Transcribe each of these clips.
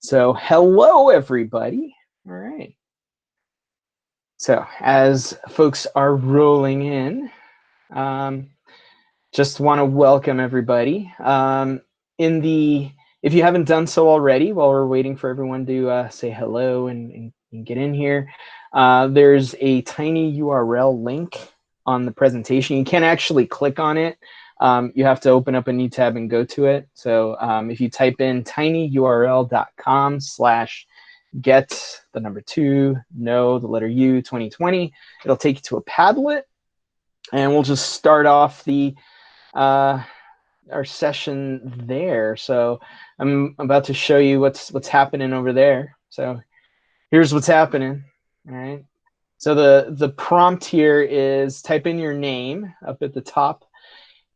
So hello, everybody. All right. So as folks are rolling in, just want to welcome everybody. If you haven't done so already, while we're waiting for everyone to say hello and get in here, there's a tiny URL link on the presentation. You can't actually click on it. You have to open up a new tab and go to it. So if you type in tinyurl.com/get the number 2, no, the letter U 2020, it'll take you to a Padlet, and we'll just start off our session there. So I'm about to show you what's happening over there. So here's what's happening. All right. So the prompt here is type in your name up at the top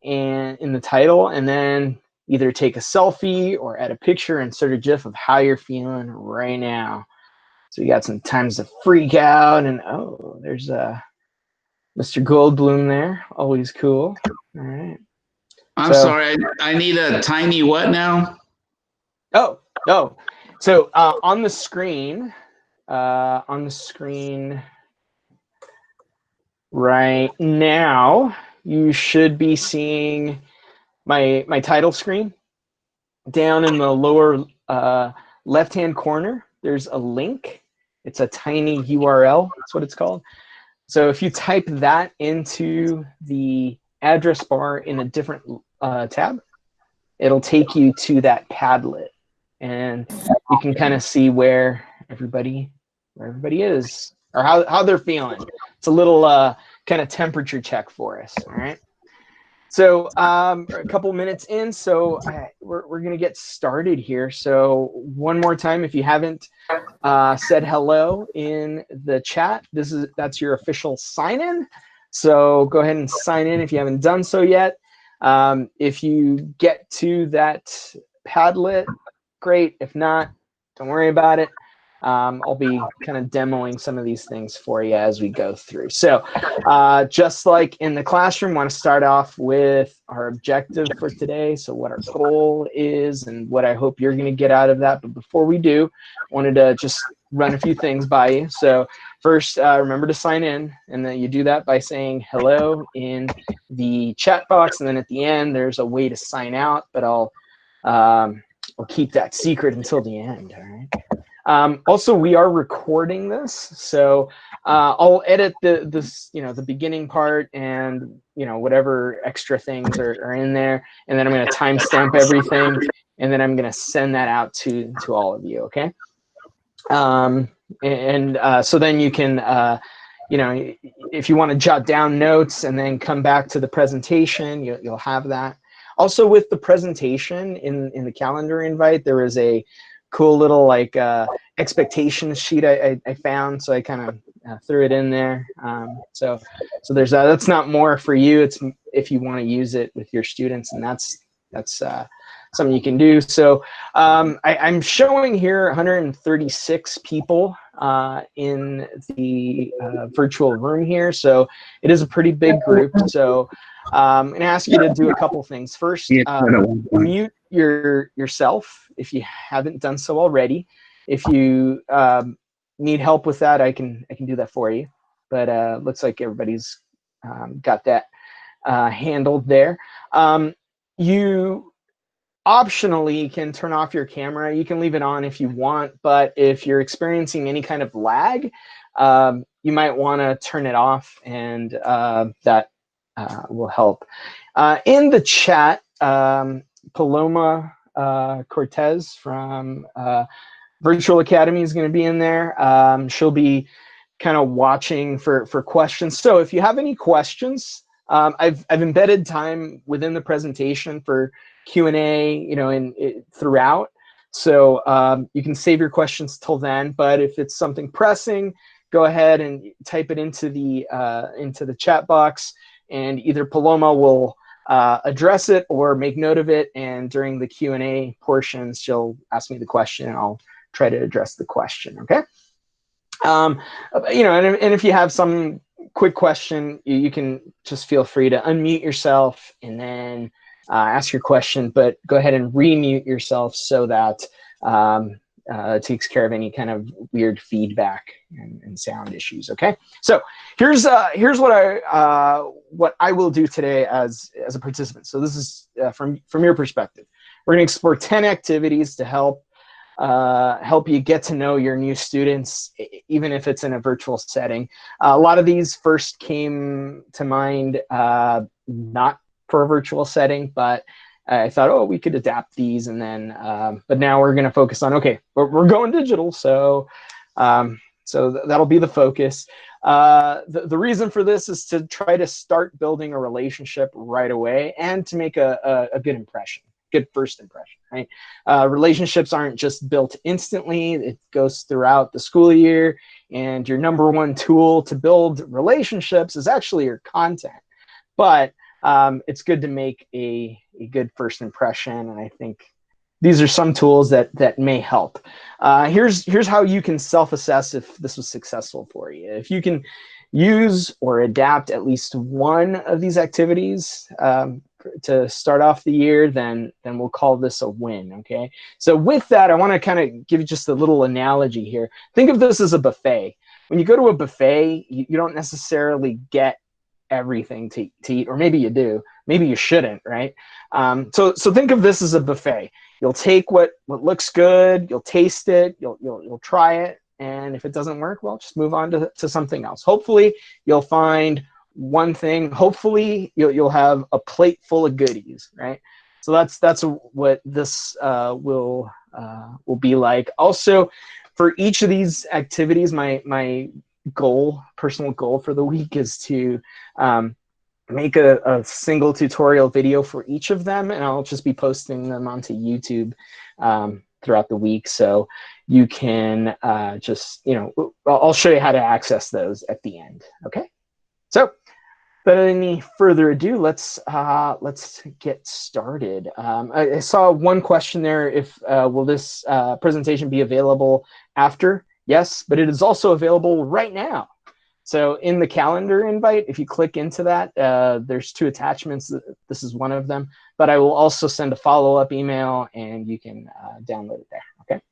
and in the title, and then either take a selfie or add a picture, insert a GIF of how you're feeling right now. So you got some times to freak out, and oh, there's Mr. Goldblum there, always cool. All right. I'm sorry, I need a tiny what now? Oh. So on the screen right now, you should be seeing my title screen. Down in the lower left-hand corner, there's a link. It's a tiny URL. That's what it's called. So if you type that into the address bar in a different tab, it'll take you to that Padlet, and you can kind of see where everybody is, or how they're feeling. It's a little kind of temperature check for us. All right. So a couple minutes in, so we're gonna get started here. So one more time, if you haven't said hello in the chat, that's your official sign-in. So go ahead and sign in if you haven't done so yet. If you get to that Padlet, great. If not, don't worry about it. I'll be kind of demoing some of these things for you as we go through. So just like in the classroom, want to start off with our objective for today. So what our goal is and what I hope you're going to get out of that. But before we do, wanted to just run a few things by you. So first, remember to sign in, and then you do that by saying hello in the chat box. And then at the end, there's a way to sign out, but I'll keep that secret until the end. All right. Also, we are recording this, so I'll edit the beginning part and whatever extra things are in there, and then I'm going to timestamp everything, and then I'm going to send that out to all of you. Okay. So then you can if you want to jot down notes and then come back to the presentation, you'll have that. Also, with the presentation in the calendar invite, there is a cool little expectations sheet I found, so I kind of threw it in there. So there's that's not more for you. It's if you want to use it with your students, and that's something you can do. So I'm showing here 136 people in the virtual room here, so it is a pretty big group. So I'm going to ask you to do a couple things. First, mute yourself if you haven't done so already. If you need help with that, I can do that for you. But looks like everybody's got that handled there. You optionally can turn off your camera. You can leave it on if you want, but if you're experiencing any kind of lag, you might want to turn it off, and that will help. In the chat, Paloma Cortez from Virtual Academy is going to be in there. She'll be kind of watching for questions. So if you have any questions, I've embedded time within the presentation for Q&A, throughout. So you can save your questions till then. But if it's something pressing, go ahead and type it into the chat box, and either Paloma will address it or make note of it, and during the Q&A portions, she'll ask me the question, and I'll try to address the question. Okay. And if you have some quick question, you can just feel free to unmute yourself and then ask your question, but go ahead and remute yourself so that takes care of any kind of weird feedback and sound issues. Okay, so here's what I will do today as a participant. So this is from your perspective. We're going to explore 10 activities to help you get to know your new students, even if it's in a virtual setting. A lot of these first came to mind not for a virtual setting, but I thought, oh, we could adapt these, and then, but now we're going to focus on, okay, we're going digital, so that'll be the focus. The reason for this is to try to start building a relationship right away and to make a good impression. Good first impression, right? Relationships aren't just built instantly. It goes throughout the school year, and your number one tool to build relationships is actually your content. But it's good to make a good first impression, and I think these are some tools that may help. Here's how you can self-assess if this was successful for you. If you can use or adapt at least one of these activities to start off the year, then we'll call this a win, okay? So with that, I want to kind of give you just a little analogy here. Think of this as a buffet. When you go to a buffet, you don't necessarily get everything to eat, or maybe you do, maybe you shouldn't, right? So think of this as a buffet. You'll take what looks good, you'll taste it, you'll try it, and if it doesn't work, well, just move on to something else. Hopefully you'll find one thing. Hopefully you'll have a plate full of goodies, right? So that's what this will be like. Also, for each of these activities, my personal goal for the week is to make a single tutorial video for each of them, and I'll just be posting them onto YouTube throughout the week. So you can just, I'll show you how to access those at the end. Okay. So without any further ado, let's get started. I saw one question there. If will this presentation be available after? Yes, but it is also available right now. So in the calendar invite, if you click into that, there's 2 attachments. This is one of them, but I will also send a follow-up email, and you can download it there, okay?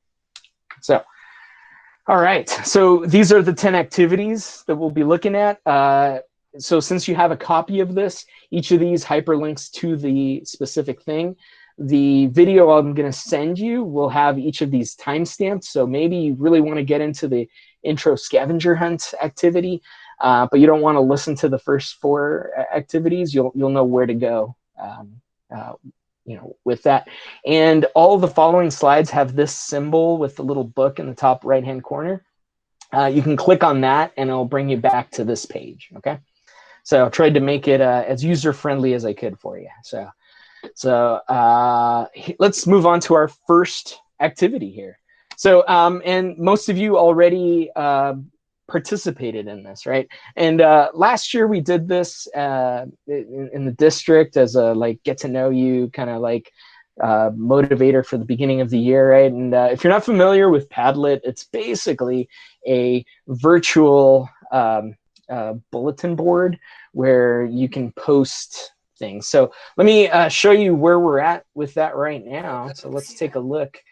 So, all right. So these are the 10 activities that we'll be looking at. So since you have a copy of this, each of these hyperlinks to the specific thing. The video I'm going to send you will have each of these timestamps. So maybe you really want to get into the intro scavenger hunt activity, but you don't want to listen to the first 4 activities. You'll know where to go, with that. And all of the following slides have this symbol with the little book in the top right-hand corner. You can click on that, and it'll bring you back to this page. Okay. So I tried to make it as user-friendly as I could for you. So let's move on to our first activity here. So, and most of you already participated in this, right? And last year we did this in the district as a get to know you kind of motivator for the beginning of the year, right? And if you're not familiar with Padlet, it's basically a virtual bulletin board where you can post things. So let me show you where we're at with that right now. So let's take a look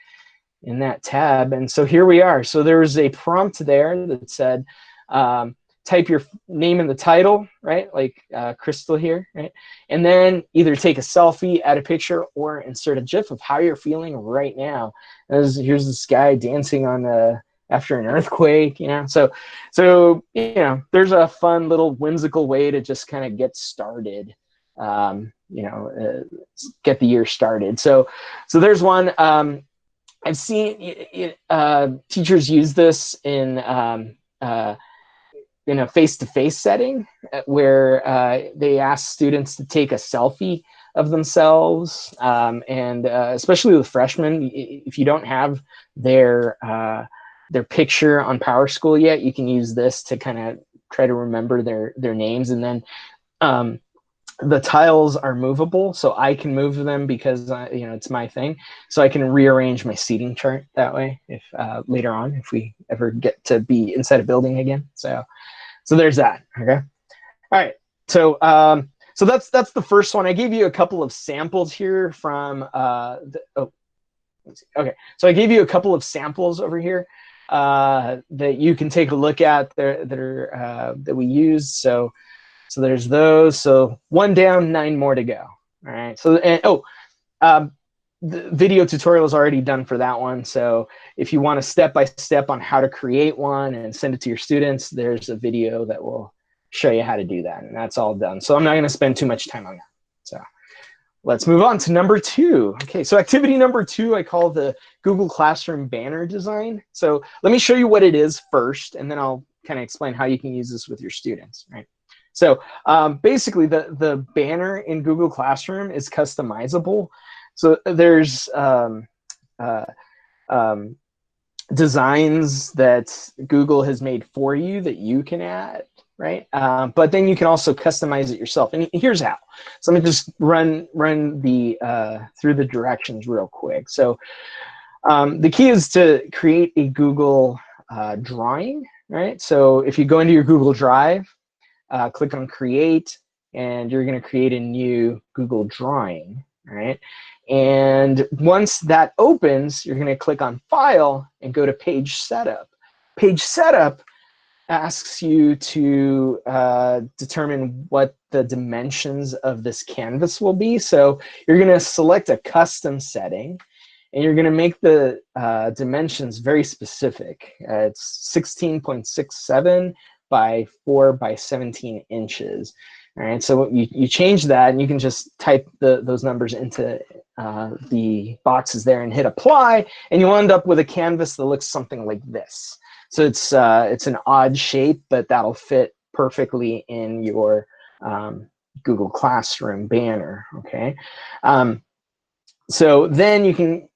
in that tab. And so here we are. So there's a prompt there that said, type your name in the title, right? Like Crystal here, right? And then either take a selfie, add a picture, or insert a GIF of how you're feeling right now. Here's this guy dancing on after an earthquake, So there's a fun little whimsical way to just kind of get started. Get the year started. So there's one. I've seen teachers use this in a face-to-face setting where they ask students to take a selfie of themselves, and especially with freshmen, if you don't have their picture on PowerSchool yet, you can use this to kind of try to remember their names. And then the tiles are movable, so I can move them because it's my thing. So I can rearrange my seating chart that way if later on, if we ever get to be inside a building again. So there's that. Okay. All right. So that's the first one. I gave you a couple of samples here from Okay, so I gave you a couple of samples over here that you can take a look at that we used. So there's those. So 1 down, 9 more to go. All right. So the video tutorial is already done for that one. So if you want a step-by-step on how to create one and send it to your students, there's a video that will show you how to do that. And that's all done. So I'm not going to spend too much time on that. So let's move on to number 2. Okay, so activity number 2, I call the Google Classroom banner design. So let me show you what it is first, and then I'll kind of explain how you can use this with your students, right? So basically, the banner in Google Classroom is customizable. So there's designs that Google has made for you that you can add, right? But then you can also customize it yourself. And here's how. So let me just run the through the directions real quick. So the key is to create a Google drawing, right? So if you go into your Google Drive, click on Create, and you're going to create a new Google drawing, right? And once that opens, you're going to click on File and go to Page Setup. Page Setup asks you to determine what the dimensions of this canvas will be. So you're going to select a custom setting, and you're going to make the dimensions very specific. It's 16.67 by 4 by 17 inches. All right, so you change that, and you can just type those numbers into the boxes there and hit apply, and you'll end up with a canvas that looks something like this. So it's an odd shape, but that'll fit perfectly in your Google Classroom banner. Okay. So then you can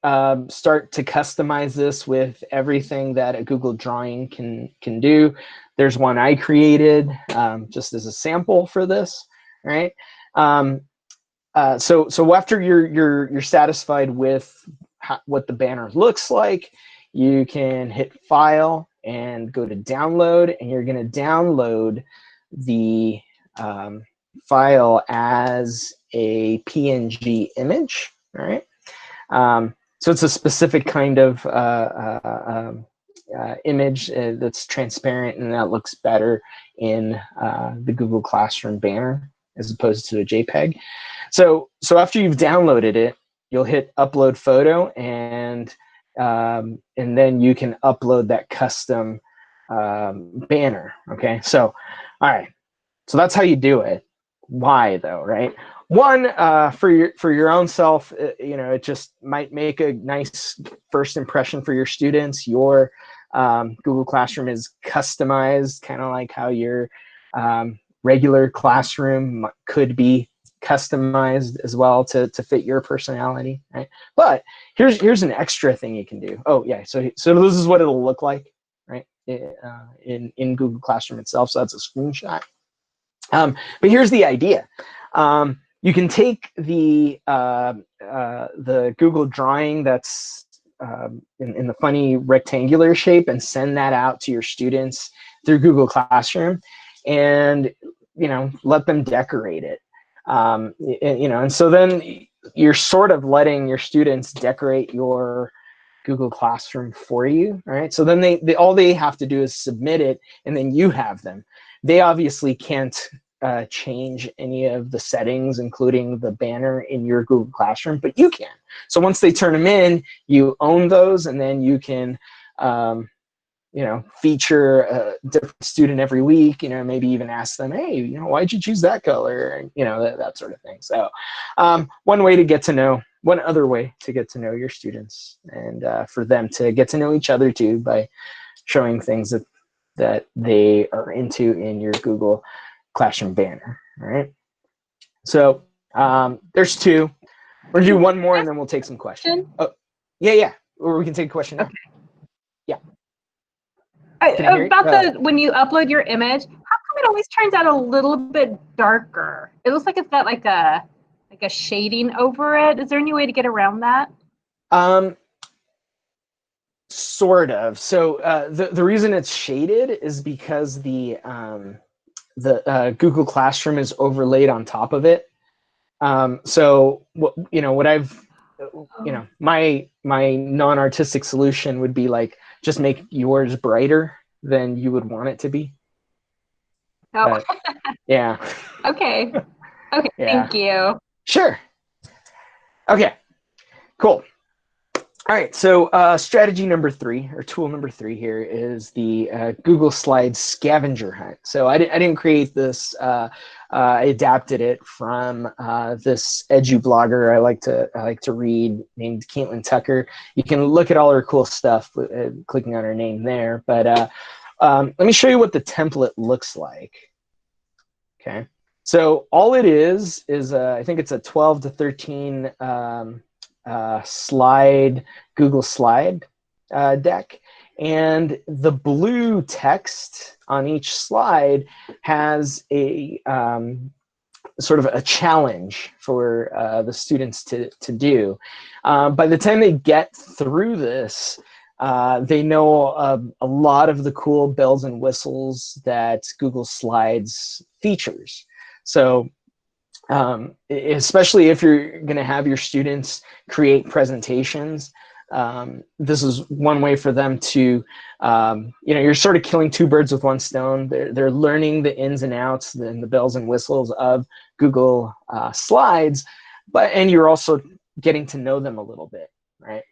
start to customize this with everything that a Google drawing can do. There's one I created just as a sample for this, right? So after you're satisfied with what the banner looks like, you can hit File and go to Download, and you're going to download the file as a PNG image. All right. So it's a specific kind of image that's transparent, and that looks better in the Google Classroom banner as opposed to a JPEG. So after you've downloaded it, you'll hit Upload Photo, and then you can upload that custom banner. Okay. So all right. So that's how you do it. Why though, right? One, for your own self, it just might make a nice first impression for your students. Your Google Classroom is customized, kind of like how your regular classroom could be customized as well to fit your personality, right? But here's an extra thing you can do. Oh yeah, so this is what it'll look like, right? In Google Classroom itself. So that's a screenshot. But here's the idea. You can take the Google drawing that's in the funny rectangular shape and send that out to your students through Google Classroom, and let them decorate it. And so then you're sort of letting your students decorate your Google Classroom for you, right? So then they all they have to do is submit it, and then you have them. They obviously can't change any of the settings, including the banner in your Google Classroom, but you can. So once they turn them in, you own those, and then you can feature a different student every week, maybe even ask them, hey, why'd you choose that color? That sort of thing. So one other way to get to know your students, and for them to get to know each other too, by showing things that they are into in your Google Classroom banner. All right. So there's 2. We're gonna do one more, and then we'll take some questions. Oh, yeah. Or we can take a question now. Okay. Yeah. About when you upload your image, how come it always turns out a little bit darker? It looks like it's got like a shading over it. Is there any way to get around that? Sort of. So the reason it's shaded is because the Google Classroom is overlaid on top of it. So what I've you know, my non-artistic solution would be like, just make yours brighter than you would want it to be. Oh. But, yeah. Okay. Okay. Yeah. Thank you. Sure. Okay. Cool. All right. So strategy number 3, or tool number 3 here, is the Google Slides scavenger hunt. So I didn't create this. I adapted it from this edu blogger I like to read, named Caitlin Tucker. You can look at all her cool stuff clicking on her name there. But let me show you what the template looks like. Okay. So all it is I think it's a 12 to 13 slide Google slide deck, and the blue text on each slide has a sort of a challenge for the students to do. By the time they get through this, they know a lot of the cool bells and whistles that Google Slides features. So especially if you're going to have your students create presentations, this is one way for them to, you know, you're sort of killing 2 birds with 1 stone. They're learning the ins and outs and the bells and whistles of Google Slides, and you're also getting to know them a little bit, right?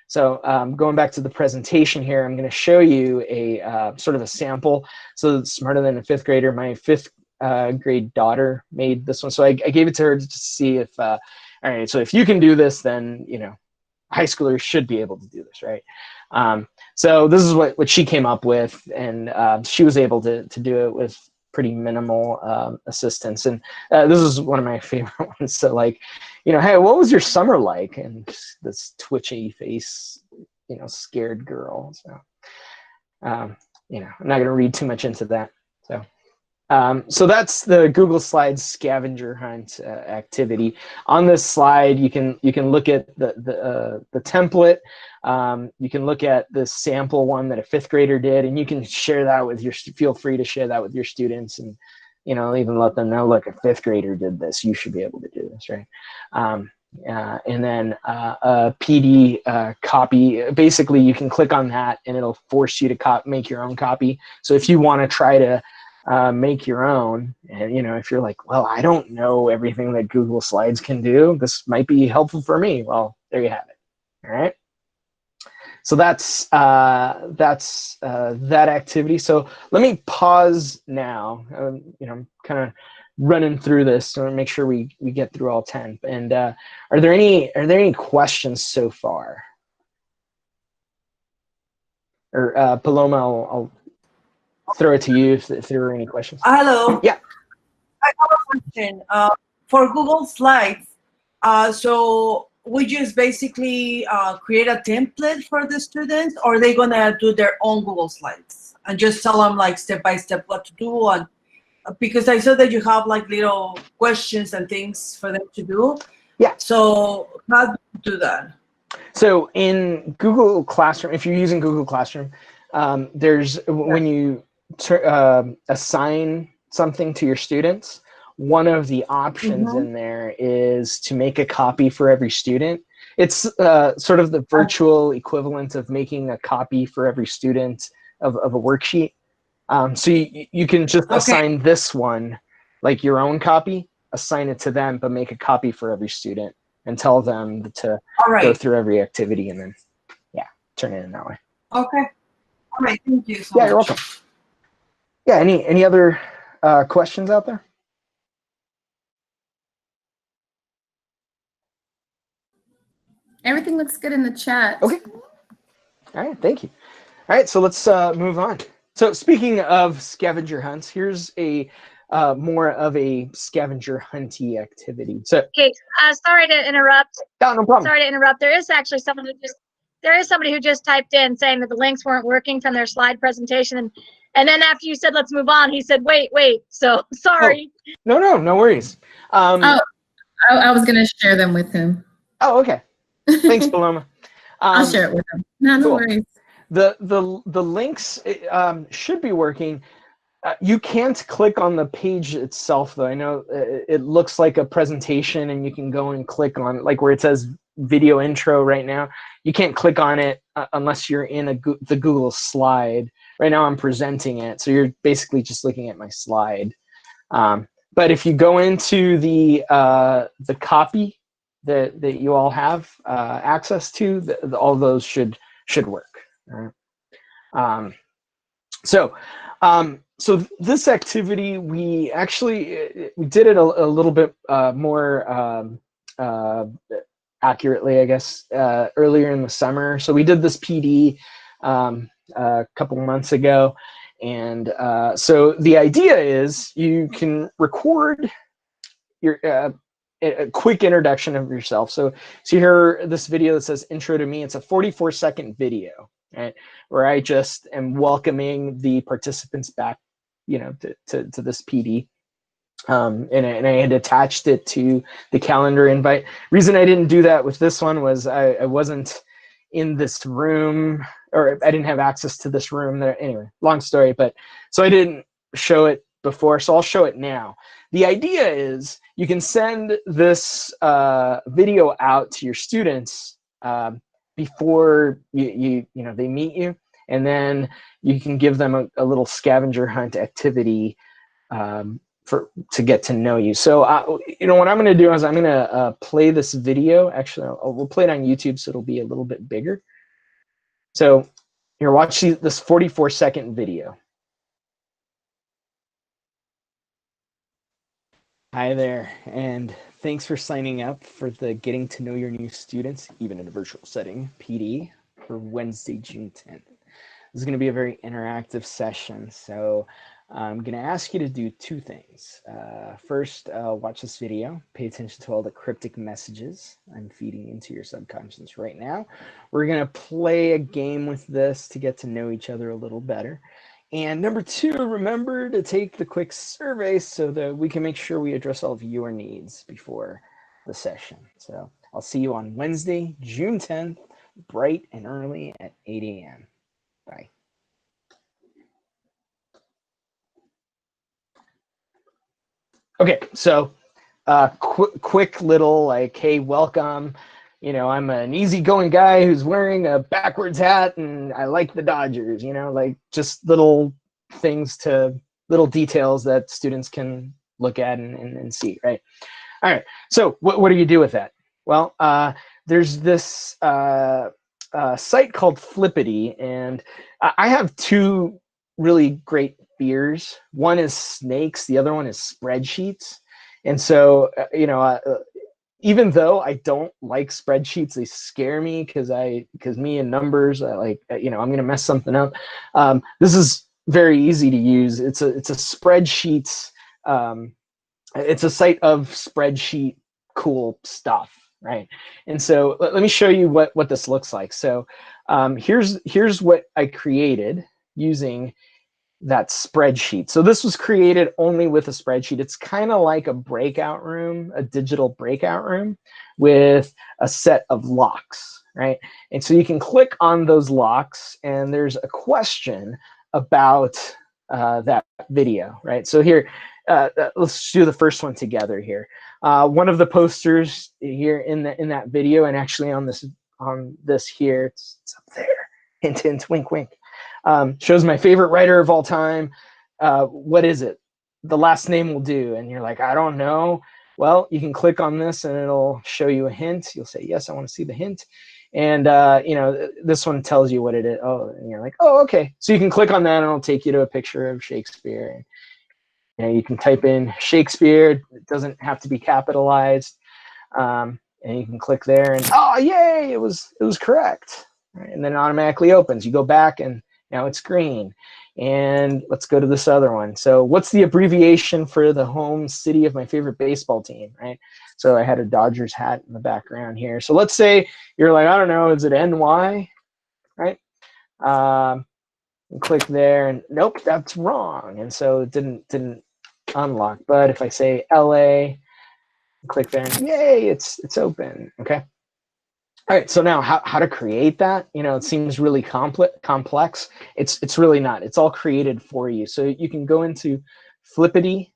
So going back to the presentation here, I'm going to show you a sort of a sample. So Smarter Than a Fifth Grader, my 5th grade daughter made this one. So I gave it to her to see if, all right, so if you can do this, then, you know, high schoolers should be able to do this, right? So this is what she came up with, and she was able to do it with pretty minimal assistance. And this is one of my favorite ones. So like, you know, hey, what was your summer like? And this twitchy face, you know, scared girl. So, you know, I'm not going to read too much into that. So that's the Google Slides scavenger hunt activity. On this slide, you can look at the template. You can look at the sample one that a 5th grader did, and you can share that with feel free to share that with your students, and, you know, even let them know, look, a 5th grader did this. You should be able to do this, right? And then a PD copy. Basically, you can click on that, and it'll force you to make your own copy. So if you want to try to make your own, and, you know, if you're like, well, I don't know everything that Google Slides can do, this might be helpful for me. Well, there you have it. All right. So that's that activity. So let me pause now. You know, I'm kind of running through this, so make sure we get through all 10. And are there any questions so far? Or Paloma, I'll throw it to you if there are any questions. Hello. Yeah. I have a question. For Google Slides, so we just basically create a template for the students, or are they gonna do their own Google Slides and just tell them like step by step what to do? And because I saw that you have like little questions and things for them to do. Yeah. So how do you do that? So in Google Classroom, if you're using Google Classroom, there's when you assign something to your students, one of the options in there is to make a copy for every student. It's sort of the virtual equivalent of making a copy for every student of a worksheet. So you can just assign this one, like your own copy, assign it to them, but make a copy for every student and tell them to go through every activity, and then, yeah, turn it in that way. Okay. All right. Thank you so much. You're welcome. Yeah, any other questions out there? Everything looks good in the chat. Okay. All right, thank you. All right, so let's move on. So speaking of scavenger hunts, here's a more of a scavenger hunty activity. So okay, sorry to interrupt. No problem. Sorry to interrupt. There is actually somebody who just typed in saying that the links weren't working from their slide presentation, and then after you said let's move on, he said wait. So sorry. Oh, no worries. I was gonna share them with him. Oh, okay. Thanks, Paloma. I'll share it with him. No cool. worries. The links should be working. You can't click on the page itself, though. I know it looks like a presentation, and you can go and click on, like, where it says video intro right now. You can't click on it unless you're in the Google slide. Right now I'm presenting it, so you're basically just looking at my slide. But if you go into the copy that you all have access to, all those should work. All right. So this activity, we actually we did it a little bit more accurately, I guess, earlier in the summer. So we did this PD a couple months ago. And so the idea is you can record your a quick introduction of yourself. So you hear this video that says intro to me. It's a 44-second video, right, where I just am welcoming the participants back, you know, to this PD. And I had attached it to the calendar invite. Reason I didn't do that with this one was I wasn't in this room, or I didn't have access to this room there. Anyway, long story, but so I didn't show it before, so I'll show it now. The idea is you can send this video out to your students before you know they meet you, and then you can give them a little scavenger hunt activity to get to know you. So you know what I'm going to do is I'm going to play this video. Actually, we'll play it on YouTube, so it'll be a little bit bigger. So here, watch this 44-second video. Hi there, and thanks for signing up for the Getting to Know Your New Students, even in a virtual setting, PD, for Wednesday, June 10th. This is going to be a very interactive session, so I'm going to ask you to do two things. First, watch this video. Pay attention to all the cryptic messages I'm feeding into your subconscious right now. We're going to play a game with this to get to know each other a little better. And number two, remember to take the quick survey so that we can make sure we address all of your needs before the session. So I'll see you on Wednesday, June 10th, bright and early at 8 a.m. Bye. Okay, so quick little like, hey, welcome. You know, I'm an easygoing guy who's wearing a backwards hat and I like the Dodgers, you know, like just little things little details that students can look at and see, right? All right, so what do you do with that? Well, there's this site called Flippity, and I have two really great fears. One is snakes, the other one is spreadsheets. And so, you know, even though I don't like spreadsheets, they scare me because me and numbers, you know, I'm going to mess something up. This is very easy to use. It's a spreadsheets. It's a site of spreadsheet cool stuff, right? And so let me show you what this looks like. So here's what I created using that spreadsheet. So this was created only with a spreadsheet. It's kind of like a breakout room, a digital breakout room with a set of locks, right? And so you can click on those locks and there's a question about that video, right? So here, let's do the first one together here. One of the posters here in that video, and actually on this here, it's up there, hint, hint, wink, wink. Shows my favorite writer of all time. What is it? The last name will do. And you're like, I don't know. Well, you can click on this and it'll show you a hint. You'll say, yes, I want to see the hint. And, you know, this one tells you what it is. Oh, and you're like, oh, okay. So you can click on that and it'll take you to a picture of Shakespeare. And, you know, you can type in Shakespeare. It doesn't have to be capitalized. And you can click there and, oh, yay, it was correct. Right? And then it automatically opens. You go back and now it's green. And let's go to this other one. So what's the abbreviation for the home city of my favorite baseball team, right? So I had a Dodgers hat in the background here. So let's say you're like, I don't know, is it NY, right? Click there and nope, that's wrong. And so it didn't unlock. But if I say LA, click there and yay, it's open, okay? All right, so now how to create that? You know, it seems really complex. It's really not. It's all created for you. So you can go into flippity.net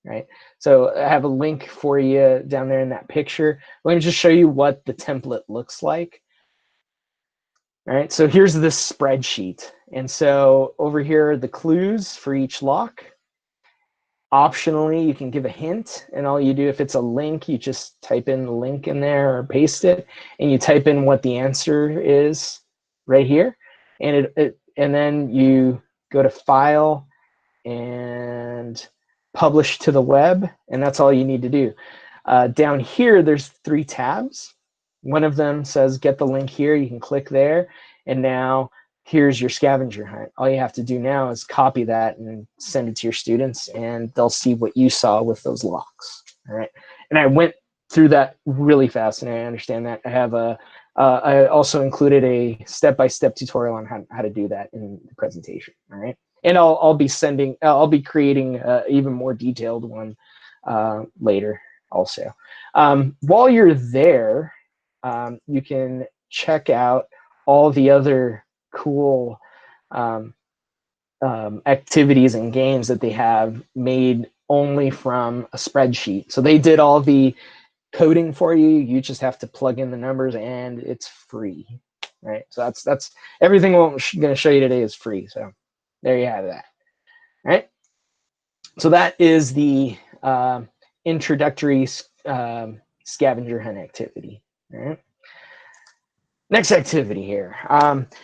right? So I have a link for you down there in that picture. Let me just show you what the template looks like. All right, so here's this spreadsheet. And so over here are the clues for each lock. Optionally, you can give a hint, and all you do, if it's a link, you just type in the link in there or paste it, and you type in what the answer is right here. And and then you go to File and Publish to the web, and that's all you need to do. Down here, there's 3 tabs. One of them says get the link here. You can click there, and now here's your scavenger hunt. All you have to do now is copy that and send it to your students, and they'll see what you saw with those locks. All right. And I went through that really fast, and I understand that. I have I also included a step-by-step tutorial on how to do that in the presentation. All right. And I'll be creating even more detailed one later also. While you're there, you can check out all the other cool activities and games that they have made only from a spreadsheet. So they did all the coding for you. You just have to plug in the numbers, and it's free, right? So that's everything I'm going to show you today is free. So there you have that. All right. So that is the introductory scavenger hunt activity. All right. Next activity here.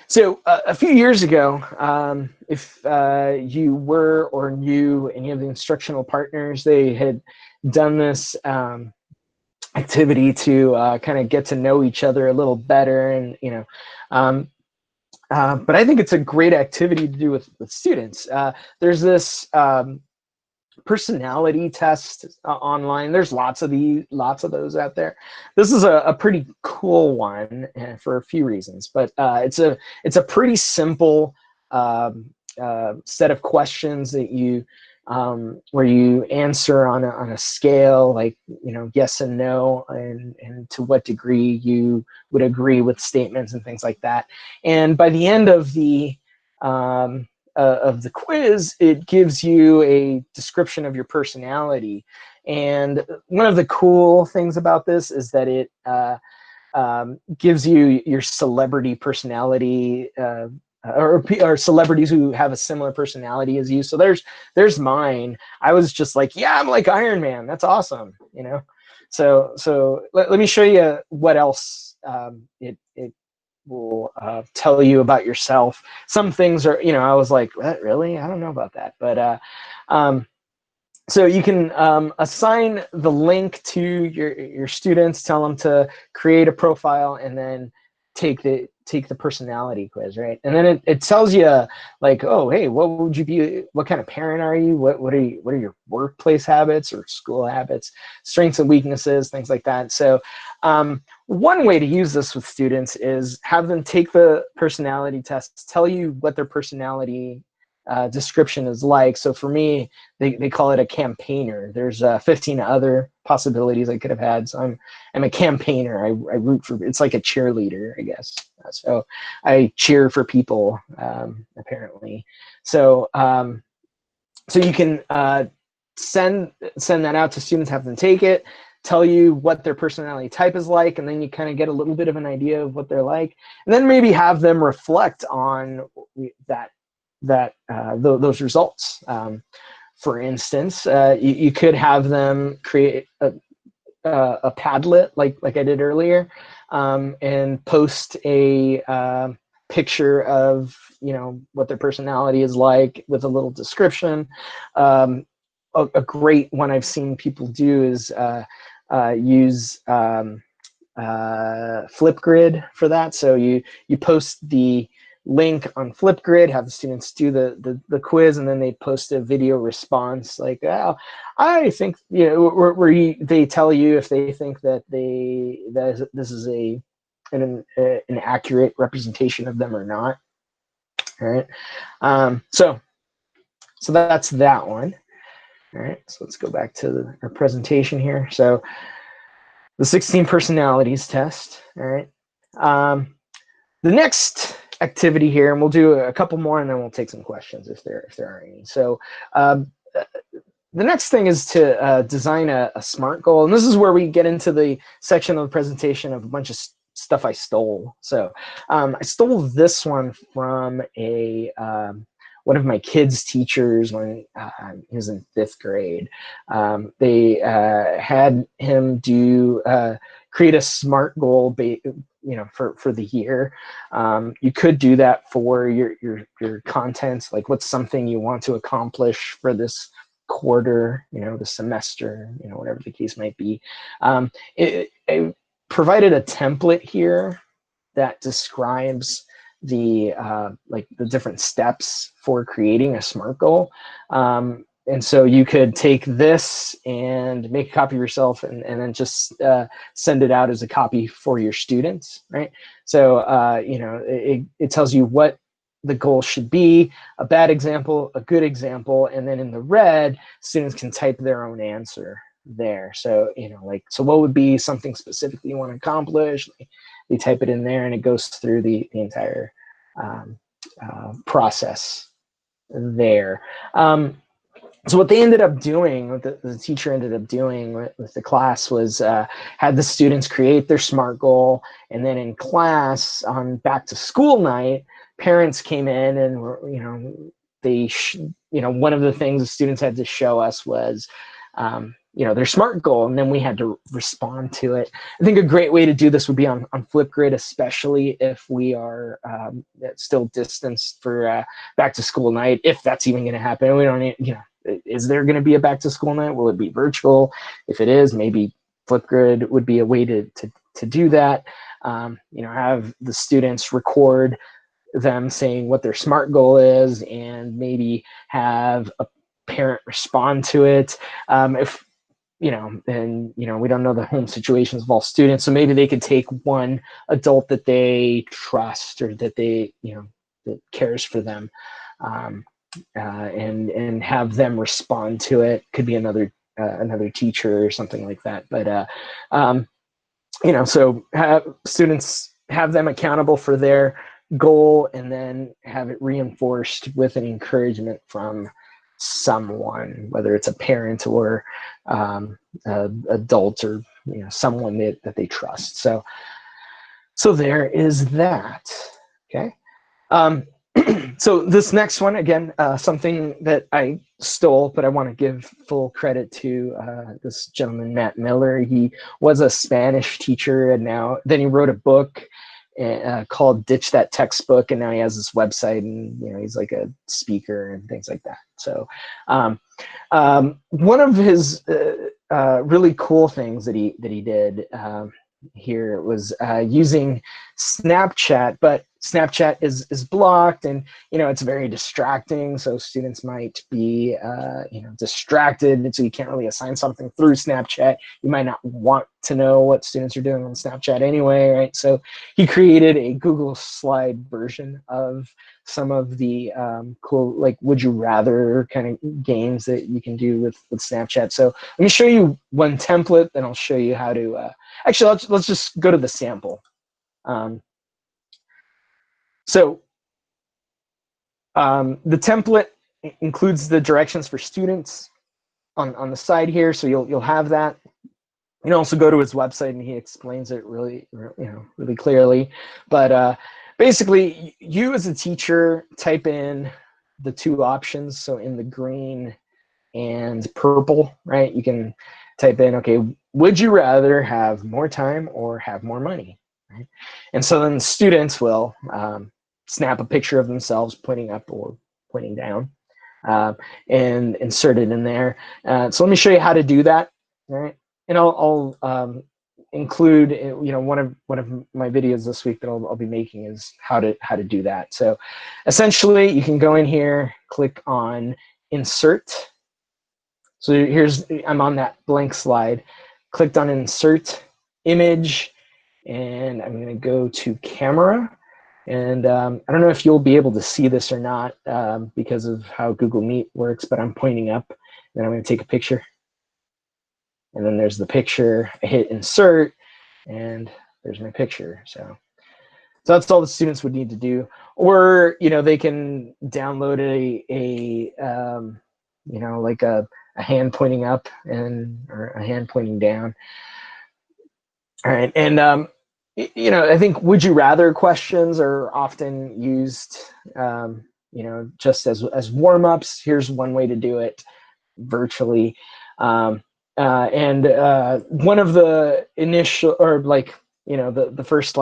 So a few years ago, if you were or knew any of the instructional partners, they had done this activity to kind of get to know each other a little better, and but I think it's a great activity to do with students. There's this personality test online. There's lots of those out there. This is a pretty cool one for a few reasons, but it's a pretty simple set of questions that you where you answer on a scale, like yes and no, and to what degree you would agree with statements and things like that. And by the end of the quiz, it gives you a description of your personality. And one of the cool things about this is that it gives you your celebrity personality, or celebrities who have a similar personality as you. So there's mine. I was just like, yeah, I'm like Iron Man. That's awesome, So let me show you what else it will tell you about yourself. Some things are, I was like, what, really? I don't know about that. But so you can assign the link to your students, tell them to create a profile, and then take the personality quiz, right? And then it tells you like, oh, hey, what would you be? What kind of parent are you? What are your workplace habits or school habits, strengths and weaknesses, things like that. So one way to use this with students is have them take the personality test, tell you what their personality description is like. So for me, they call it a campaigner. There's 15 other possibilities I could have had. So I'm a campaigner. I root for, it's like a cheerleader, I guess. So I cheer for people, apparently. So so you can send that out to students, have them take it, tell you what their personality type is like, and then you kind of get a little bit of an idea of what they're like, and then maybe have them reflect on those results. For instance, you could have them create a Padlet like I did earlier, and post a picture of what their personality is like with a little description. A great one I've seen people do is use Flipgrid for that. So you post the link on Flipgrid, have the students do the quiz, and then they post a video response like, oh, I think, where they tell you if they think that this is an accurate representation of them or not. All right. So that's that one. All right. So let's go back to our presentation here. So the 16 personalities test. All right. The next activity here, and we'll do a couple more, and then we'll take some questions if there are any. So the next thing is to design a SMART goal. And this is where we get into the section of the presentation of a bunch of stuff I stole. So I stole this one from one of my kids' teachers when he was in 5th grade. They had him create a SMART goal, for the year. You could do that for your content, like what's something you want to accomplish for this quarter, the semester, whatever the case might be. It provided a template here that describes the different steps for creating a SMART goal. And so you could take this and make a copy yourself and then just send it out as a copy for your students, right? So, it tells you what the goal should be, a bad example, a good example, and then in the red, students can type their own answer there. So, so what would be something specifically you want to accomplish? They type it in there and it goes through the entire process there. So what they ended up doing, what the teacher ended up doing with the class was had the students create their SMART goal, and then in class on back to school night, parents came in and were, one of the things the students had to show us was their SMART goal, and then we had to respond to it. I think a great way to do this would be on Flipgrid, especially if we are still distanced for back to school night, if that's even going to happen. We don't, is there going to be a back to school night? Will it be virtual? If it is, maybe Flipgrid would be a way to do that. Have the students record them saying what their SMART goal is, and maybe have a parent respond to it. If we don't know the home situations of all students, so maybe they could take one adult that they trust or that they that cares for them, and have them respond to it. Could be another teacher or something like that. But so have students, have them accountable for their goal, and then have it reinforced with an encouragement from someone, whether it's a parent or adult, or someone that they trust. So there is that. Okay. So this next one, again, something that I stole, but I want to give full credit to this gentleman, Matt Miller. He was a Spanish teacher, and then he wrote a book called Ditch That Textbook, and now he has this website, and he's like a speaker and things like that. So one of his really cool things that he did here was using Snapchat, but Snapchat is blocked, and it's very distracting, so students might be distracted, and so you can't really assign something through Snapchat. You might not want to know what students are doing on Snapchat anyway, right? So he created a Google slide version of some of the cool, like, would you rather kind of games that you can do with Snapchat. So let me show you one template, then I'll show you how to actually let's just go to the sample. So the template includes the directions for students on the side here, so you'll have that. You can also go to his website, and he explains it really clearly. But basically, you as a teacher type in the two options. So in the green and purple, right? You can type in, okay, would you rather have more time or have more money? Right? And so then students will snap a picture of themselves pointing up or pointing down, and insert it in there. So let me show you how to do that. All right, and I'll include one of my videos this week that I'll be making is how to do that. So essentially, you can go in here, click on Insert. So I'm on that blank slide, clicked on Insert Image, and I'm going to go to Camera. And I don't know if you'll be able to see this or not because of how Google Meet works, but I'm pointing up, and I'm going to take a picture. And then there's the picture. I hit Insert, and there's my picture. So that's all the students would need to do. Or they can download like a a hand pointing up or a hand pointing down. All right, and I think would you rather questions are often used, just as warm-ups. Here's one way to do it virtually. One of the initial, or the first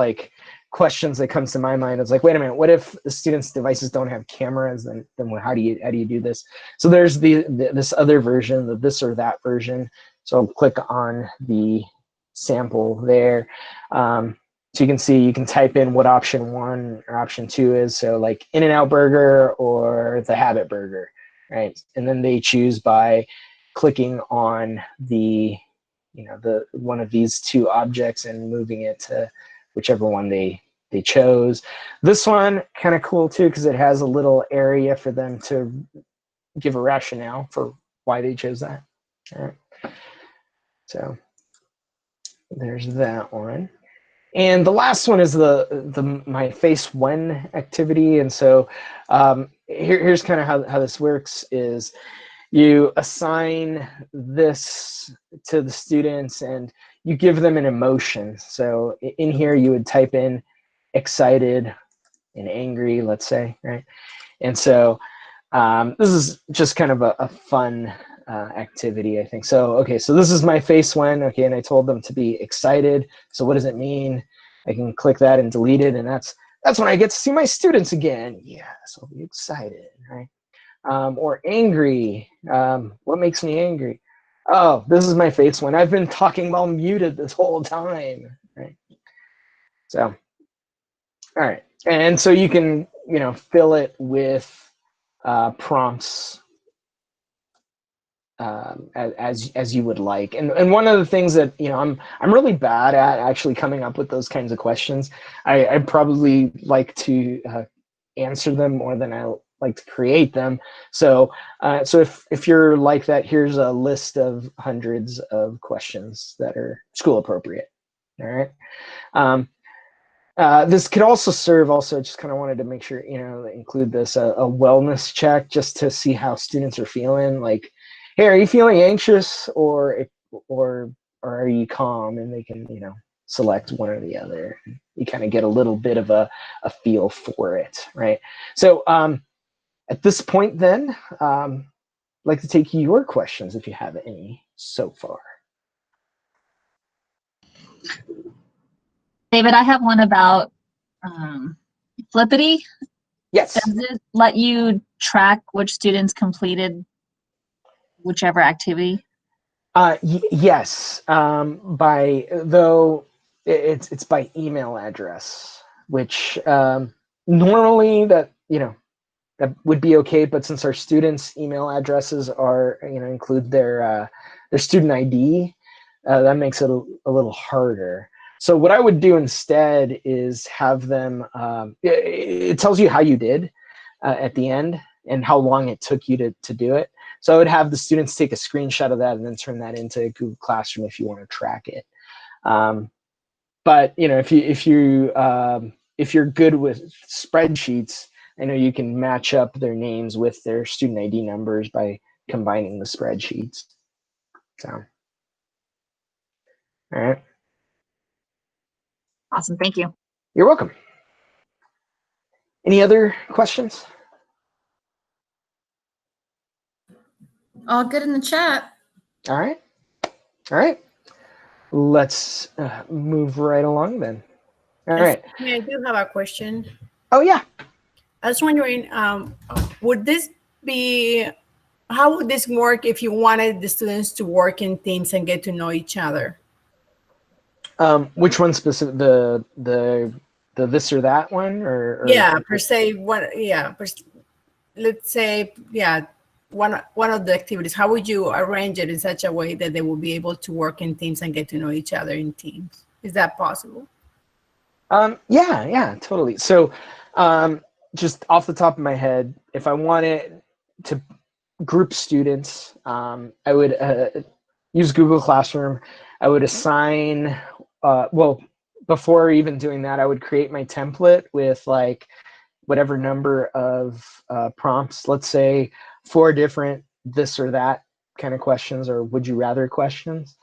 questions that comes to my mind is wait a minute, what if the students' devices don't have cameras? Then how do you do this? So there's this other version, the this or that version. So I'll click on the sample there. So you can see, you can type in what option 1 or option 2 is. So In-N-Out Burger or the Habit Burger, right? And then they choose by clicking on the one of these 2 objects and moving it to whichever one they chose. This one kind of cool too, because it has a little area for them to give a rationale for why they chose that. All right. So there's that one. And the last one is my face when activity. And so here's kind of how this works is you assign this to the students and you give them an emotion. So in here you would type in excited and angry, let's say, right? And so this is just kind of a fun activity, I think. So, okay, so this is my face when, okay, and I told them to be excited. So what does it mean? I can click that and delete it, and that's when I get to see my students again. Yes, I'll be excited, right? Or angry. What makes me angry? Oh, this is my face when I've been talking while muted this whole time, right? So, all right, and so you can fill it with prompts as you would like. And one of the things that I'm really bad at actually coming up with those kinds of questions. I probably like to answer them more than I like to create them. So if you're like that, here's a list of hundreds of questions that are school appropriate. All right. This could also serve, just kind of wanted to make sure, include this, a wellness check just to see how students are feeling. Like, hey, are you feeling anxious or are you calm? And they can, select one or the other. You kind of get a little bit of a feel for it, right? So at this point then, I'd like to take your questions if you have any so far. David, I have one about Flippity. Yes. Does it let you track which students completed whichever activity? Yes. It's by email address, which normally that would be okay, but since our students' email addresses are include their student ID, that makes it a little harder. So what I would do instead is have them, it tells you how you did at the end and how long it took you to do it. So I would have the students take a screenshot of that and then turn that into Google Classroom if you want to track it. But if you're good with spreadsheets, I know you can match up their names with their student ID numbers by combining the spreadsheets. So, all right. Awesome, thank you. You're welcome. Any other questions? All good in the chat. All right. All right. Let's move right along then. All right. I do have a question. Oh, yeah. I was wondering, how would this work if you wanted the students to work in teams and get to know each other? Which one specific? The this or that one, or yeah, per se. Let's say, one of the activities. How would you arrange it in such a way that they will be able to work in teams and get to know each other in teams? Is that possible? Yeah, totally. So, just off the top of my head, if I wanted to group students, I would use Google Classroom. I would assign, before even doing that, I would create my template with whatever number of prompts, let's say 4 different this or that kind of questions, or would you rather questions.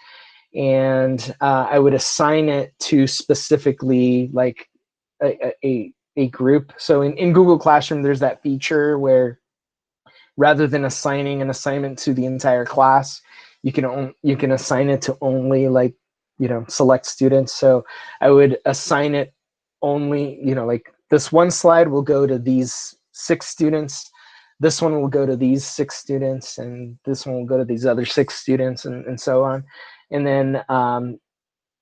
And I would assign it to specifically like a group. So in Google Classroom, there's that feature where rather than assigning an assignment to the entire class, you can assign it to only like, select students. So I would assign it only, like this one slide will go to these 6 students. This one will go to these 6 students, and this one will go to these other 6 students, and so on. And then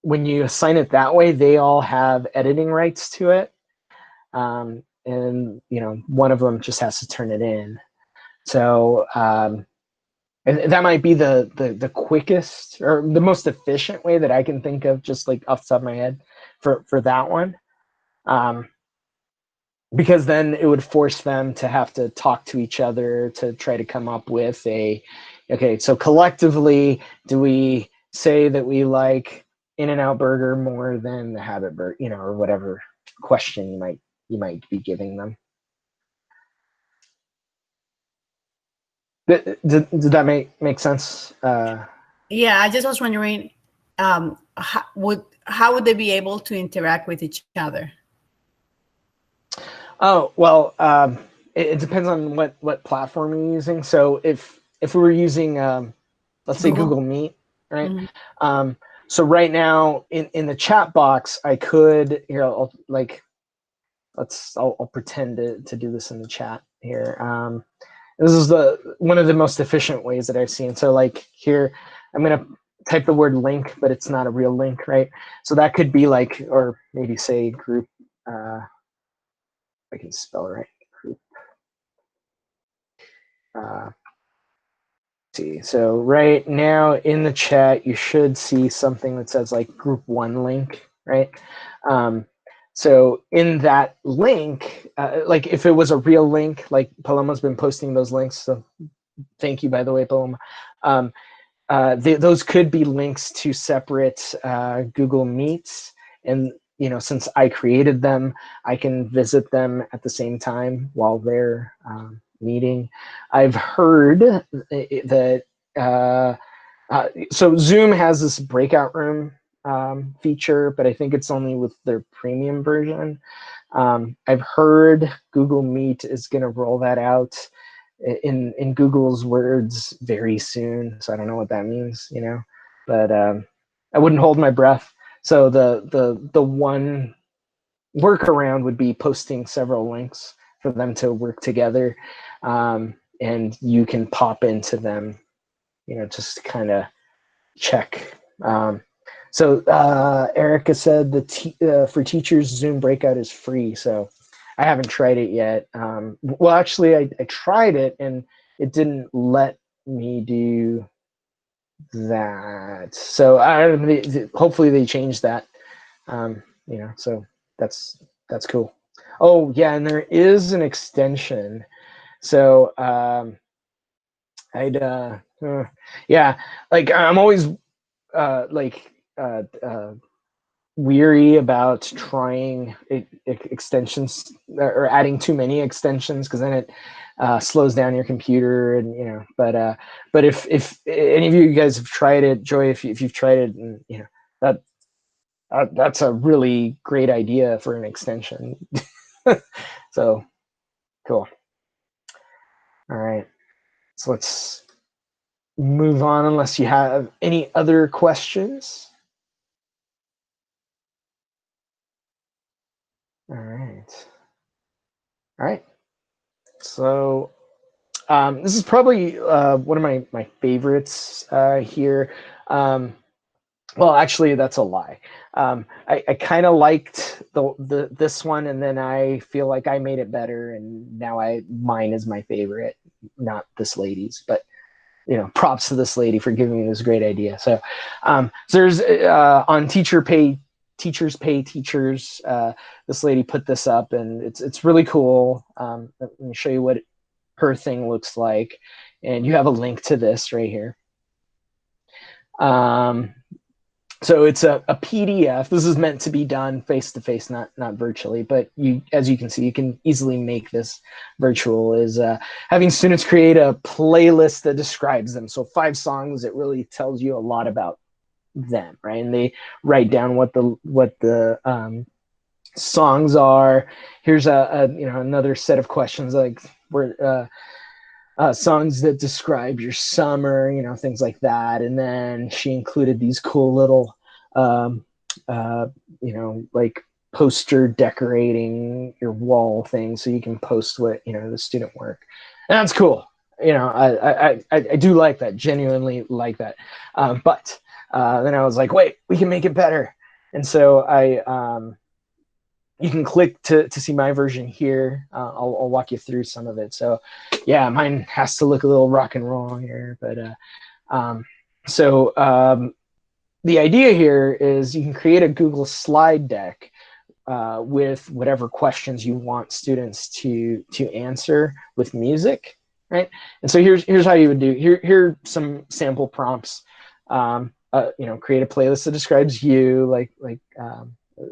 when you assign it that way, they all have editing rights to it. And one of them just has to turn it in. So and that might be the quickest or the most efficient way that I can think of, just like off the top of my head for that one. Because then it would force them to have to talk to each other to try to come up with okay, so collectively, do we say that we like In-N-Out Burger more than the Habit Burger, or whatever question you might be giving them. Did that make sense? Yeah, I just was wondering, how would they be able to interact with each other? Oh, well, it depends on what platform you're using. So if we were using, let's say Google Meet, right? Mm-hmm. So right now in the chat box, I could, I'll pretend to do this in the chat here. This is one of the most efficient ways that I've seen. So like here, I'm gonna type the word link, but it's not a real link, right? So that could be like, or maybe say group, I can spell it right, group. See, so right now in the chat, you should see something that says like group 1 link, right? So in that link, like if it was a real link, like Paloma's been posting those links, so thank you, by the way, Paloma. Those could be links to separate Google Meets, and since I created them, I can visit them at the same time while they're meeting. I've heard that so Zoom has this breakout room feature, but I think it's only with their premium version. I've heard Google Meet is going to roll that out in Google's words very soon. So I don't know what that means, but I wouldn't hold my breath. So the one workaround would be posting several links for them to work together, and you can pop into them, just to kind of check. So Erica said for teachers, Zoom Breakout is free. So I haven't tried it yet. Well, actually, I tried it and it didn't let me do that. So hopefully they changed that. So that's cool. Oh yeah, and there is an extension. So yeah, like I'm always weary about trying extensions or adding too many extensions, because then it slows down your computer, and but if any of you guys have tried it, Joy, if you've tried it, and that's a really great idea for an extension. So cool. All right, so let's move on unless you have any other questions. All right. So this is probably one of my favorites here. Well, actually, that's a lie. I kind of liked this one, and then I feel like I made it better, and now mine is my favorite, not this lady's. But props to this lady for giving me this great idea. So, so there's on Teachers Pay Teachers. This lady put this up, and it's really cool. Let me show you what her thing looks like, and you have a link to this right here. So it's a PDF. This is meant to be done face-to-face, not virtually, but as you can see, you can easily make this virtual, is having students create a playlist that describes them. So 5 songs that really tells you a lot about them, right? And they write down what the songs are. Here's another set of questions, like where songs that describe your summer, things like that. And then she included these cool little, like poster decorating your wall thing, so you can post what, the student work. And that's cool. I do like that, genuinely like that. But then I was like, wait, we can make it better. And so you can click to see my version here. I'll walk you through some of it. So yeah, mine has to look a little rock and roll here, but the idea here is you can create a Google slide deck with whatever questions you want students to answer with music, right? And so here's how you would do. Here are some sample prompts. Create a playlist that describes you, like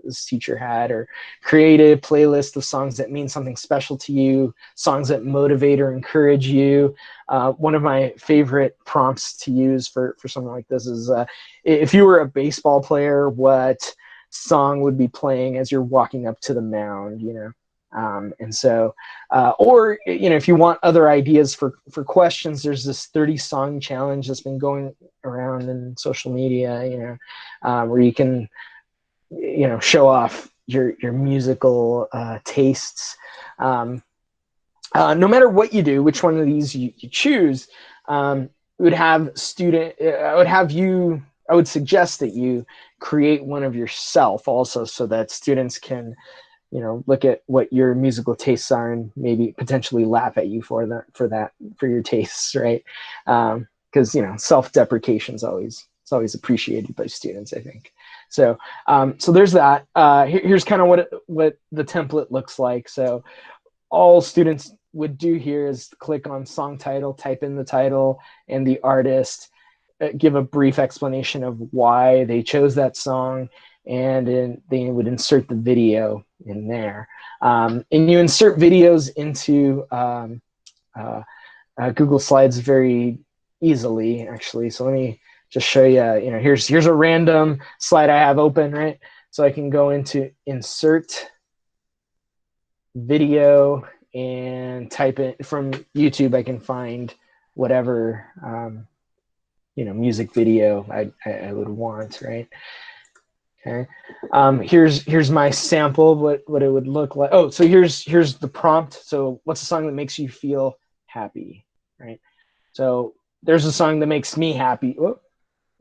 this teacher had, or create a playlist of songs that mean something special to you, songs that motivate or encourage you. One of my favorite prompts to use for something like this is, if you were a baseball player, what song would be playing as you're walking up to the mound, or if you want other ideas for questions, there's this 30 song challenge that's been going around in social media, where you can show off your musical tastes. No matter what you do, which one of these you choose, I would suggest that you create one of yourself also, so that students can look at what your musical tastes are and maybe potentially laugh at you for your tastes, right? Because self-deprecation is always appreciated by students, I think. So there's that. Here's kind of what the template looks like. So all students would do here is click on song title, type in the title and the artist, give a brief explanation of why they chose that song, and then they would insert the video in there. And you insert videos into Google Slides very easily, actually. So let me just show you, here's a random slide I have open, right? So I can go into insert video and type it from YouTube. I can find whatever, music video I would want, right? Okay. Here's my sample, what it would look like. Oh, so here's the prompt. So what's a song that makes you feel happy, right? So there's a song that makes me happy. Whoa.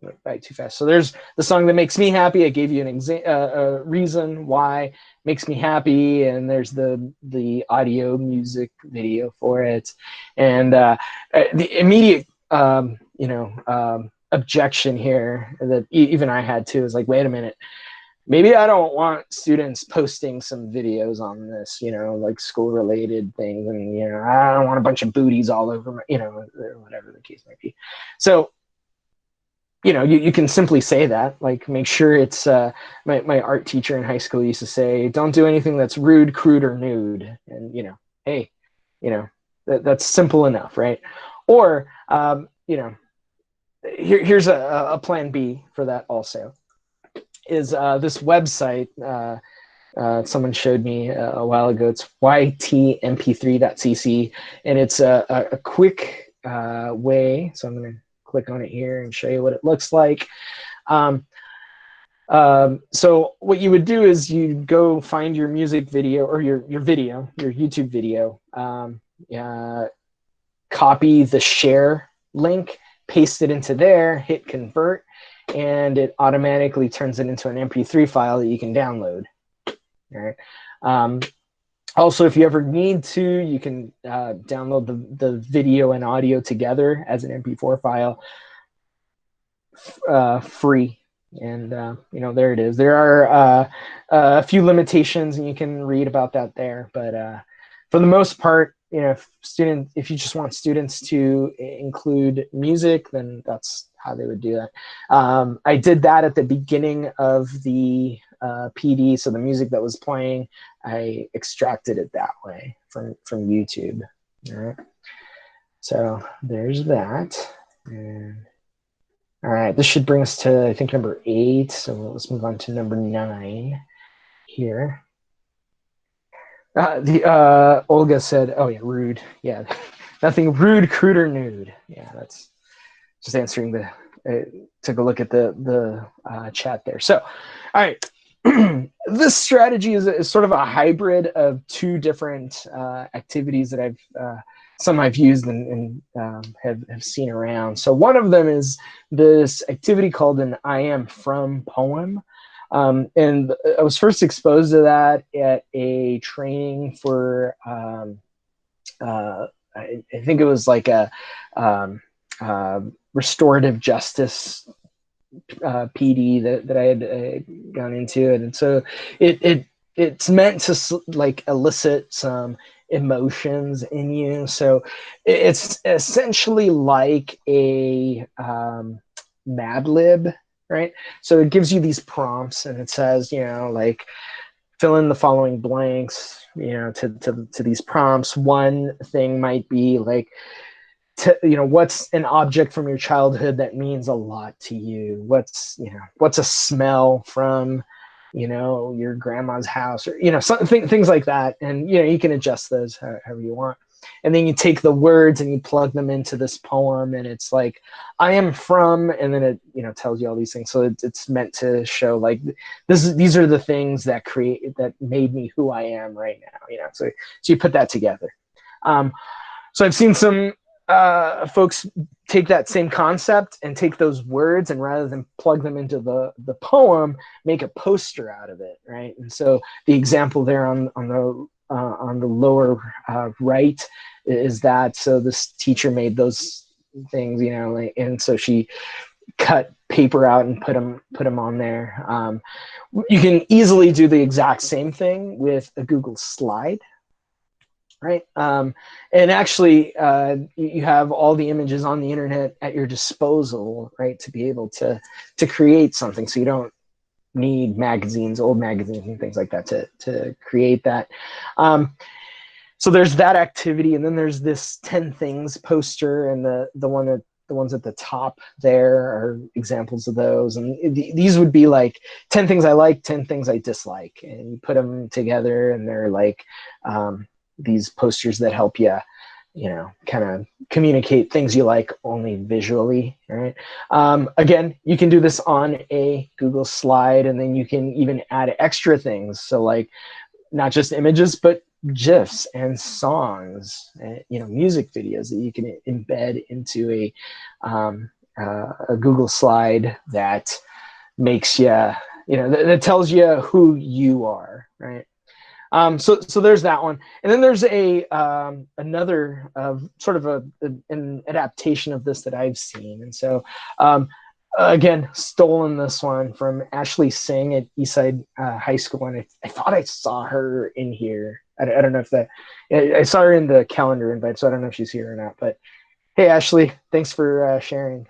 Went by too fast. So there's the song that makes me happy. I gave you a reason why it makes me happy, and there's the audio music video for it. And the immediate objection here that even I had too is like, wait a minute, maybe I don't want students posting some videos on this, like school related things, and I don't want a bunch of booties all over my, or whatever the case might be. So you can simply say that, like, make sure it's, my art teacher in high school used to say, don't do anything that's rude, crude, or nude. And, hey, that's simple enough, right? Or, here's a plan B for that also, is this website, someone showed me a while ago. It's ytmp3.cc, and it's a quick way. So I'm going to click on it here and show you what it looks like. So what you would do is you go find your music video, or your YouTube video, copy the share link, paste it into there, hit convert, and it automatically turns it into an MP3 file that you can download. All right. Also, if you ever need to, you can download the video and audio together as an MP4 file, free. And, there it is. There are a few limitations, and you can read about that there. But for the most part, if you just want students to include music, then that's how they would do that. I did that at the beginning of the PD, so the music that was playing, I extracted it that way from YouTube. All right. So there's that. And, all right, this should bring us to, I think, number 8. So let's move on to number 9 here. Olga said, oh yeah, rude. Yeah, nothing rude, crude, or nude. Yeah, that's just answering the, took a look at the chat there. So, all right. This strategy is sort of a hybrid of 2 different activities that I've used and have seen around. So one of them is this activity called an I am from poem. And I was first exposed to that at a training for, I think it was like a restorative justice PD that I had gone into it. And so it's meant to like elicit some emotions in you. So it's essentially like a Mad Lib, right? So it gives you these prompts and it says, you know, like fill in the following blanks, you know, to these prompts. One thing might be like, you know, what's an object from your childhood that means a lot to you? What's a smell from, you know, your grandma's house, or, you know, things like that. And, you know, you can adjust those however you want. And then you take the words and you plug them into this poem, and it's like, I am from, and then it, you know, tells you all these things. So it's meant to show like these are the things that made me who I am right now, you know. So you put that together. So I've seen some folks take that same concept and take those words, and rather than plug them into the poem, make a poster out of it, right? And so the example there on the lower right is that, so this teacher made those things, you know, and so she cut paper out and put them on there. You can easily do the exact same thing with a Google slide. Right. And actually, you have all the images on the internet at your disposal, right, to be able to create something. So you don't need magazines, old magazines and things like that to create that. So there's that activity, and then there's this 10 things poster, and the ones at the top there are examples of those. And these would be like 10 things I like, 10 things I dislike, and you put them together, and they're like these posters that help you, you know, kind of communicate things you like only visually, right? Again, you can do this on a Google slide, and then you can even add extra things. So like not just images, but GIFs and songs, and, you know, music videos that you can embed into a Google slide that makes you, you know, that tells you who you are, right? So there's that one, and then there's another sort of an adaptation of this that I've seen, and so again, stolen this one from Ashley Singh at Eastside High School, and I thought I saw her in here. I don't know if I saw her in the calendar invite, so I don't know if she's here or not. But hey, Ashley, thanks for sharing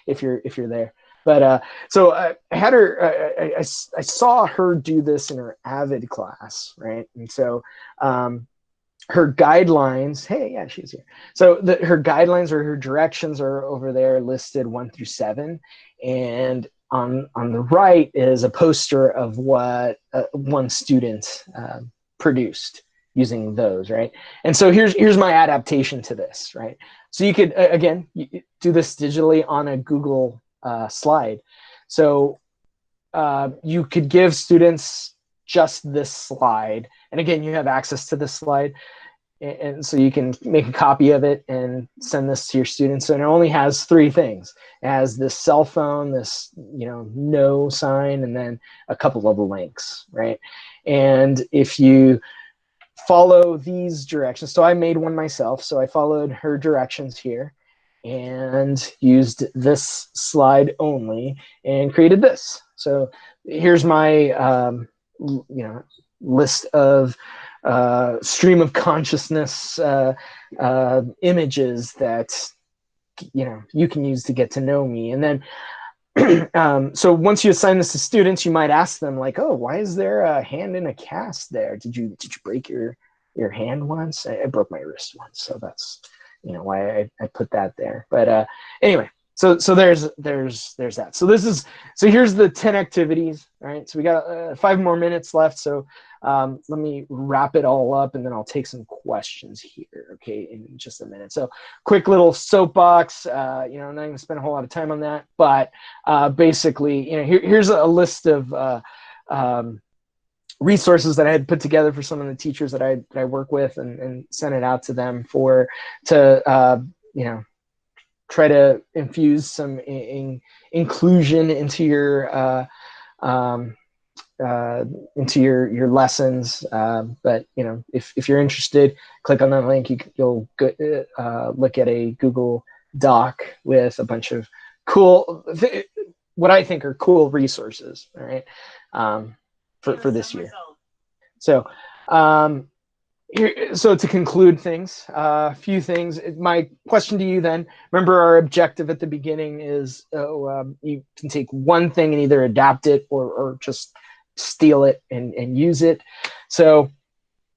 if you're there. But so I had her, I saw her do this in her Avid class, right? And so her guidelines, hey, yeah, she's here. So her guidelines or her directions are over there listed 1 through 7. And on the right is a poster of what one student produced using those, right? And so here's my adaptation to this, right? So you could, again, do this digitally on a Google slide. So you could give students just this slide, and again, you have access to this slide, and so you can make a copy of it and send this to your students. And it only has 3 things. It has this cell phone, this, you know, no sign, and then a couple of links, right? And if you follow these directions, so I made one myself, so I followed her directions here and used this slide only and created this. So here's my you know, list of stream of consciousness images that you can use to get to know me. And then so once you assign this to students, you might ask them like, oh, why is there a hand in a cast there? Did you break your hand once? I broke my wrist once, so that's why I put that there. But anyway, so there's that. So here's the 10 activities. All right, so we got 5 more minutes left. So let me wrap it all up, and then I'll take some questions here, okay, in just a minute. So quick little soapbox. I'm not going to spend a whole lot of time on that, but basically, here's a list of resources that I had put together for some of the teachers that I work with, and sent it out to them to try to infuse some inclusion into your lessons. But if you're interested, click on that link. You'll look at a Google Doc with a bunch of cool, what I think are cool resources. All right, for this year. So so to conclude things, a few things. My question to you then, remember our objective at the beginning is you can take one thing and either adapt it or just steal it and use it. So,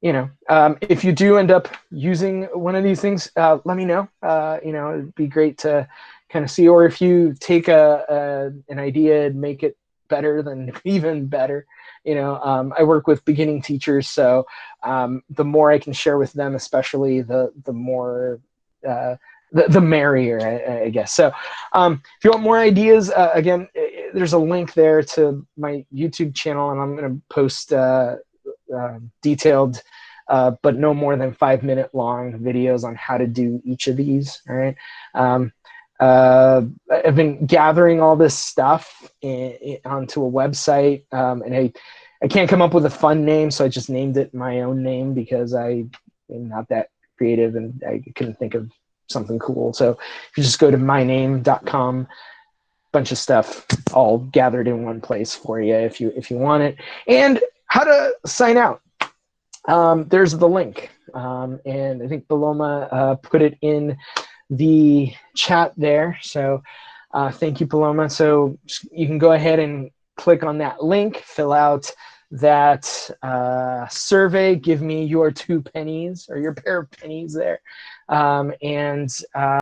if you do end up using one of these things, let me know. It'd be great to kind of see, or if you take an idea and make it better, then even better. I work with beginning teachers, so the more I can share with them, especially the more the merrier, I guess. So if you want more ideas, again, there's a link there to my YouTube channel, and I'm going to post detailed but no more than 5-minute long videos on how to do each of these. All right. I've been gathering all this stuff onto a website, and I can't come up with a fun name, so I just named it my own name because I am not that creative and I couldn't think of something cool. So if you just go to myname.com, bunch of stuff all gathered in one place for you if you want it. And how to sign out. There's the link, and I think Paloma put it in the chat there. So thank you, Paloma. So you can go ahead and click on that link, fill out that survey, give me your 2 pennies or your pair of pennies there, and